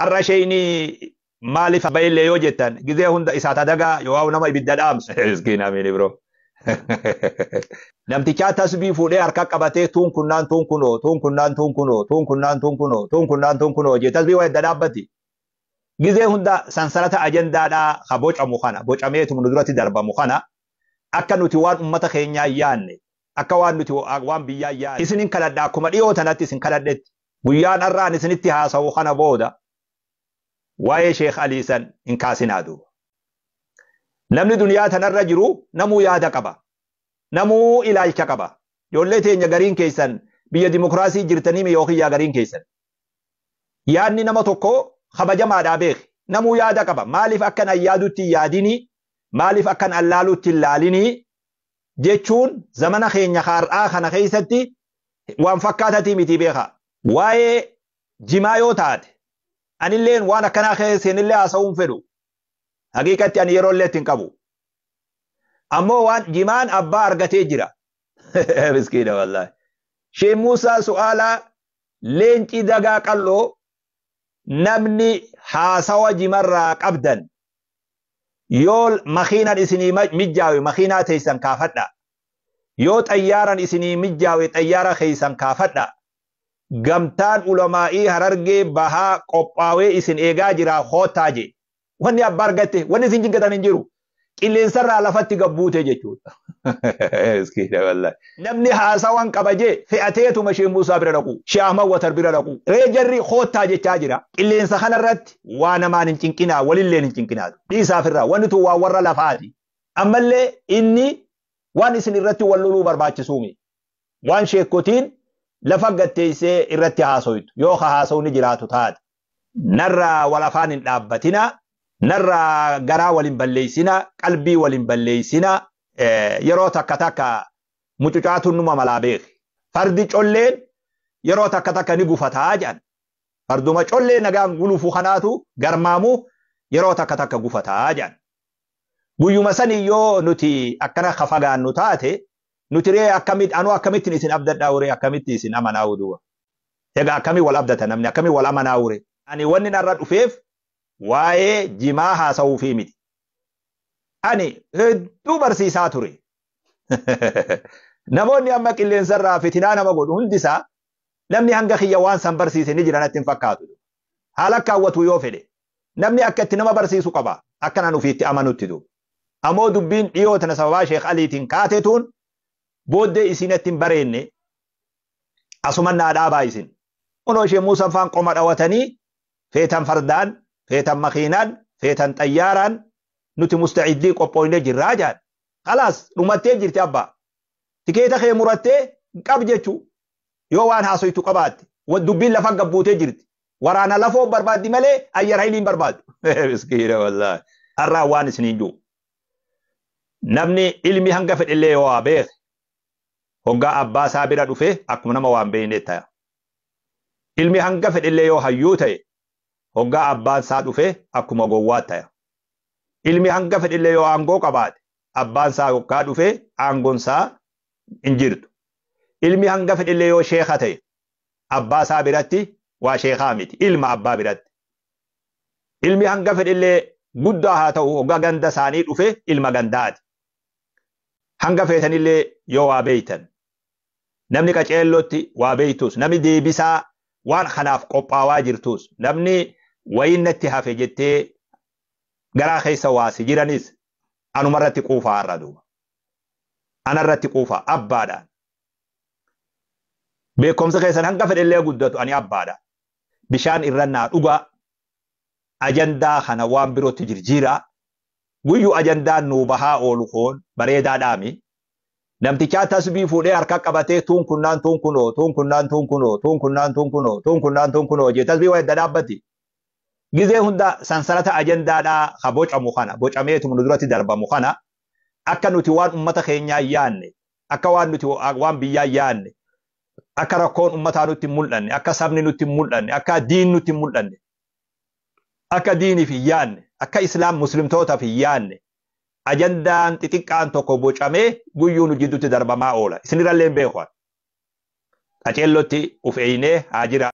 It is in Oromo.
الرشيني مالي فبايل يوجتن جزيه هند إساتا دقا يواو نما يبدأ الأمس اسكين أميني برو namtichaa tasbii fuudhee harka qabatee tuun kunnaan tuun kunoo tuun kunnaan tuun kunoo tuun kunnaan tuun kunoo tuun kunnaan tuun kunoo jee tasbii waa edda dhaabbatti gizee hunda sansalata ajandaadhaa ha bocamu kana bocameetu nu duratti darbamu kana akka nuti waan ummata keenyaa yaanne akka waan nuti waan biyyaa yaanne isinin kadhadha akkuma dhiyoo tanatti isin kadhadhetti guyyaan har'aan isinitti haasa'u kana booda waa'ee Sheekh Aliisan hin kaasinaadu namni duniyaa tanarra jiru namuu yaada qaba namuu ilaalcha qaba ijoollee teenya gariin keessan biyya dimokiraasii jirtanii yookiin yaa gariin keessan yaadni nama tokko kabajamaadhaa beeki namuu yaada qaba maaliif akkan ayyaadutti yaadini maaliif akkan allaalutti laalini jechuun zamana keenya har'aa kana keessatti waan fakkaatatii miti beeka waa'ee jimaa yoo taate anilleen waan akkanaa keessanillee haasa'uun fedhu haqiiqatti ani yeroo illee ittiin qabu ammoo waan jimaan abbaa argatee jira miskiina wallahi Sheekh Muusaa Su'aalaa leenci dagaa qalloo namni haasawa jimarraa qabdan yoo makiinan isinii mijjaawe makiinaa teessan kaafadha yoo xayyaaran isinii mijjaawe xayyaara keeysan kaafadha gamtaan ulamaa'ii Harargee bahaa qophaawee isin eegaa jira hoottaa je wanni abbaa argatte wanni isin jiggatan hin jiru qilleensarraa lafatti gabbuute jechuudha. Miskiina wallahi. Namni haasawaan qabajee fe'ateetuma Sheekh Muusaa bira dhaqu, Sheekh Ahmad Watar bira dhaqu. Reejarri hoottaa jechaa jira. Qilleensa kanarratti waa namaan hin cinqinaa, walillee hin cinqinaatu. Dhiisaafirraa wanni tun waa warra lafaati. Ammallee inni waan isin irratti wal loluu barbaachisuumi. Waan sheekkotiin lafa gatteessee irratti haasoytu yoo haasawni ni jiraatu taate. Narraa wal afaan hin dhaabbatina. Narraa garaa waliin balleessina, qalbii waliin balleessina, yeroo takka takka mucucaatuun numa malaa beeki. Fardi colleen yeroo takka takka ni gufataa jedhan. Farduma collee nagaan gulufu kanaatu garmaamu yeroo takka takka gufataa jedhan. Guyyuma sanii yoo nuti akkana fagaannu taate nuti ree akkamittiin isin abdadhaa uree akkamitti isin amanaa uduwa. Egaa akkamii wal abdata namni akkamii wal amanaa uree. Ani wanni narra dhufeef waa'ee jimaa haasa'uu fi miti. Ani hedduu barsiisaa ture. Namoonni amma qilleensarraa fitinaa nama godhu hundisaa namni hanga kiyya waan san barsiise ni jiran ittiin fakkaatu. Haala kaawwatu yoo fedhe namni akka itti nama barsiisu qaba akkanaan ofiitti amanutti du. Ammoo dubbiin dhiyoo tana sababaa Sheekh Aliitiin kaatetuun booddee isin ittiin bareenne asumannaa dhaabaa isin. Kunoo Sheekh Muusaa faan qoma dhawatanii feetan fardaan feetan makiinaan feetan xayyaaraan nuti mustaciddii qophooyne jirraa jaan. Khalaas dhumattee jirti abbaa. Tikeeta kee murattee qab jechuu yoo waan haasoytu qabaatte dubbiin lafa gabbuutee jirti. Waraana lafoo barbaaddi malee ayyara hiliin barbaaddu. Miskiina wallahi. Har'aa waan isiniin jiru. Namni ilmi hanga fedhillee yoo beeke hoggaa abbaa isaa bira dhufe akkuma nama waan beekne ta'a. Ilmi hanga fedhillee yoo hayyuu ta'e hoggaa abbaan isaa dhufe akkuma gowwaa ta'a. Ilmi hanga fedhillee yoo aangoo qabaate abbaan isaa hoggaa dhufe aangoon isaa hin jirtu. Ilmi hanga fedhillee yoo sheeka ta'e abbaa isaa biratti waa sheekaa miti ilma abbaa biratti. Ilmi hanga fedhillee guddaa haa ta'u hoggaa ganda isaanii dhufe ilma gandaati. Hanga feetanillee yoo waa beeytan. Namni qaceellootti waa beeytus namni deebisaa waan kanaaf qophaawaa jirtus namni wayinnatti hafe jettee garaa keessa waasi jiranis anumarratti quufaa har'a duuba. Anarratti quufaa abbaadhaan. Beekumsa keessan hanga fedhillee guddatu ani abbaadha. Bishaan irrannaa dhugaa. Ajandaa kana waan birootti jirjiiraa. Guyyuu ajandaan nuu bahaa oolu koon bareedaadhaami. Namtichaa tasbii fuudhee harka qabatee tuun kunnaan tuun kunoo tuun kunnaan tuun kunoo tuun kunnaan tuun kunoo tuun kunnaan tuun kunoo jee tasbii waa edda dhaabbatti. Gizee hunda sansalata ajandaadhaa ha bocamu kana bocameetu nu duratti darbamu kana akka nuti waan ummata keenyaa yaanne akka waan nuti waan biyyaa yaanne akka rakkoon ummataa nutti mul'anne akka sabni nutti mul'anne akka diin nutti mul'anne akka diiniif yaanne akka islaam muslimtootaaf yaanne ajandaan xixiqqaan tokko bocamee guyyuu nu jidduutti darbamaa oola isinirrallee beeku qaceellotti uf eeynee haa jira.